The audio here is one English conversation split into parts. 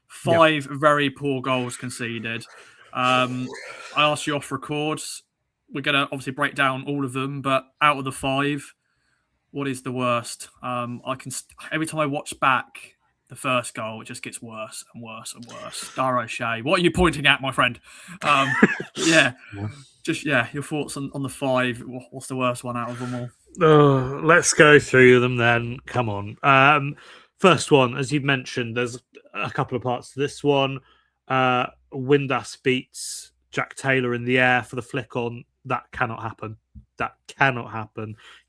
5 very poor goals conceded. I asked you off records. We're going to obviously break down all of them, but out of the 5, what is the worst? Every time I watch back the first goal, it just gets worse and worse and worse. Dara O'Shea, what are you pointing at, my friend? Your thoughts on the 5. What's the worst one out of them all? Let's go through them then. Come on. First one, as you mentioned, there's a couple of parts to this one. Windass beats Jack Taylor in the air for the flick on. That cannot happen.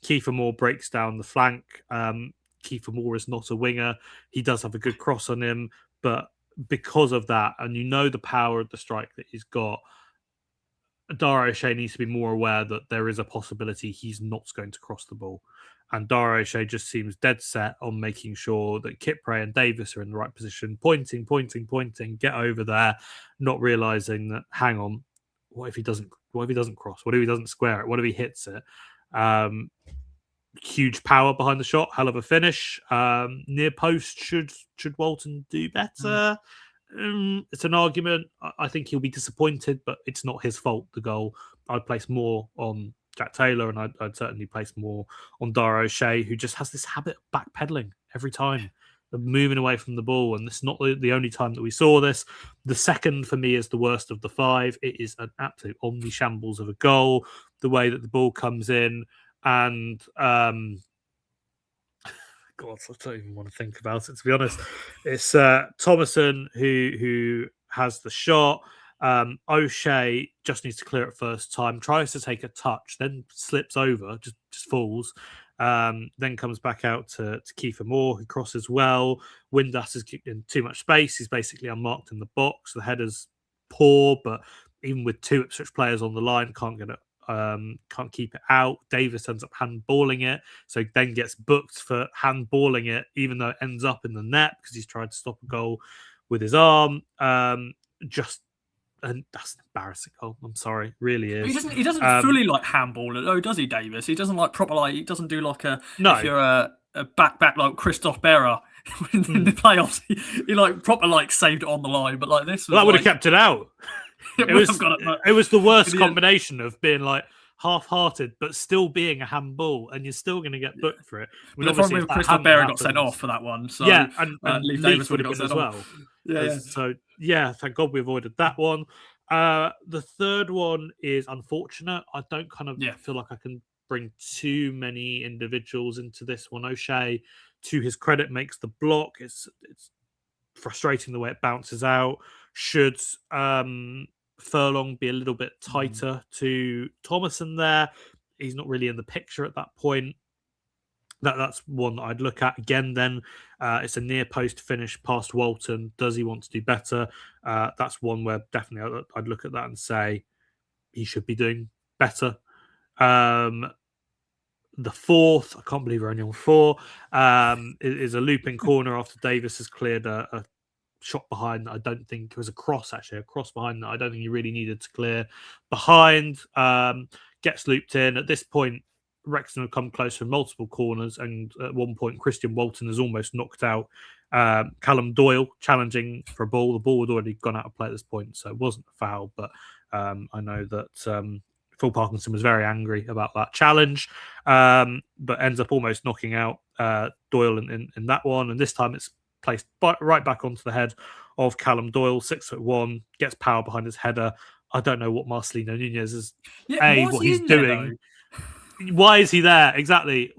Kiefer Moore breaks down the flank. Kiefer Moore is not a winger. He does have a good cross on him, but because of that, and the power of the strike that he's got, Dara O'Shea needs to be more aware that there is a possibility he's not going to cross the ball. And Dara O'Shea just seems dead set on making sure that Kipre and Davis are in the right position, pointing, get over there, not realizing that, hang on, what if he doesn't cross? What if he doesn't square it? What if he hits it? Huge power behind the shot, hell of a finish. Near post, should Walton do better? It's an argument. I think he'll be disappointed, but it's not his fault, the goal. I'd place more on Jack Taylor, and I'd certainly place more on Dara O'Shea, who just has this habit of backpedaling every time, of moving away from the ball. And it's not the only time that we saw this. The second, for me, is the worst of the 5. It is an absolute omni-shambles of a goal, the way that the ball comes in. And God, I don't even want to think about it, to be honest. It's Thomason who has the shot. O'Shea just needs to clear it first time, tries to take a touch, then slips over, just falls. Then comes back out to Kiefer Moore, who crosses well. Windass is in too much space. He's basically unmarked in the box. The header's poor, but even with 2 Ipswich players on the line, can't keep it out. Davis ends up handballing it, so then gets booked for handballing it, even though it ends up in the net because he's tried to stop a goal with his arm. And that's an embarrassing goal. I'm sorry, really is. He doesn't fully handball it, though, does he, Davis? He doesn't proper he doesn't do no. If you're a back like Christoph Berra in the playoffs, he proper saved it on the line, but this was, that would have kept it out. It was the worst combination of being half-hearted, but still being a handball, and you're still going to get booked for it. The problem with Christoph Berra got sent off for that one. So yeah, and Lee Davis would have got as well. So thank God we avoided that one. The third one is unfortunate. I don't feel like I can bring too many individuals into this one. O'Shea, to his credit, makes the block. It's frustrating the way it bounces out. Should Furlong be a little bit tighter to Thomason there? He's not really in the picture at that point. That's one that I'd look at again. Then it's a near post finish past Walton. Does he want to do better? That's one where definitely I'd look at that and say he should be doing better. The fourth, I can't believe we're only on 4, is a looping corner after Davis has cleared a shot behind that I don't think it was a cross behind that I don't think he really needed to clear behind. Gets looped in. At this point, Wrexham have come close from multiple corners, and at one point Christian Walton has almost knocked out Callum Doyle challenging for a ball. The ball had already gone out of play at this point, so it wasn't a foul, but I know that Phil Parkinson was very angry about that challenge, but ends up almost knocking out Doyle in that one, and this time it's placed right back onto the head of Callum Doyle, 6'1", gets power behind his header. I don't know what Marcelino Nunez is, what he's doing. Why is he there? Exactly.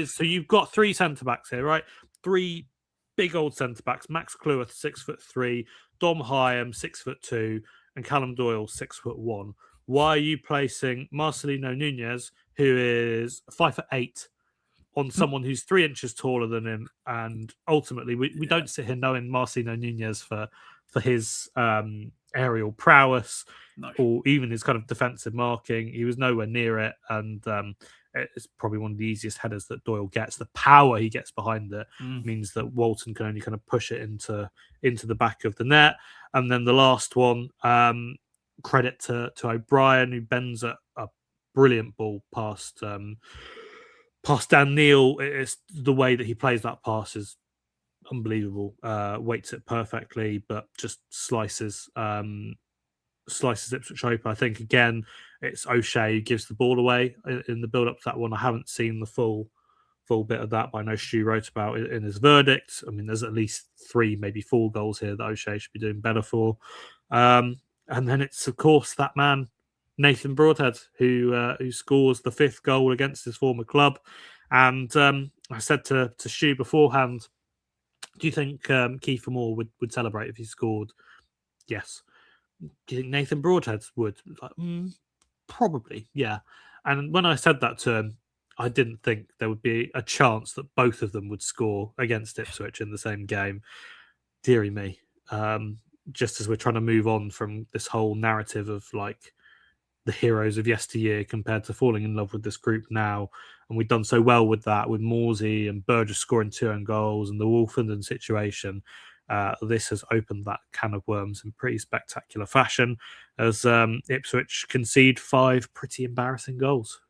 So you've got 3 centre-backs here, right? 3 big old centre-backs. Max Cleworth, 6'3", Dom Hyam, 6'2", and Callum Doyle, 6'1". Why are you placing Marcelino Nunez, who is 5'8", on someone who's 3 inches taller than him? And ultimately, we don't sit here knowing Marcelino Nunez for his aerial prowess, or even his kind of defensive marking. He was nowhere near it, and it's probably one of the easiest headers that Doyle gets. The power he gets behind it means that Walton can only kind of push it into the back of the net. And then the last one, credit to O'Brien, who bends a brilliant ball past Dan Neil. It's the way that he plays that pass is unbelievable. Weights it perfectly, but just slices Ipswich open. I think again, it's O'Shea who gives the ball away in the build up to that one. I haven't seen the full bit of that, but I know Stu wrote about it in his verdict. I mean, there's at least 3, maybe 4 goals here that O'Shea should be doing better for. And then it's of course that man Nathan Broadhead who scores the 5th goal against his former club. And I said to Stu beforehand, do you think Kiefer Moore would celebrate if he scored? Yes. Do you think Nathan Broadhead would? Like, probably, yeah. And when I said that to him, I didn't think there would be a chance that both of them would score against Ipswich in the same game. Deary me. Just as we're trying to move on from this whole narrative of like the heroes of yesteryear compared to falling in love with this group now. And we've done so well with that, with Morsey and Burgess scoring 2 own goals and the Wolfenden situation. This has opened that can of worms in pretty spectacular fashion as Ipswich concede 5 pretty embarrassing goals.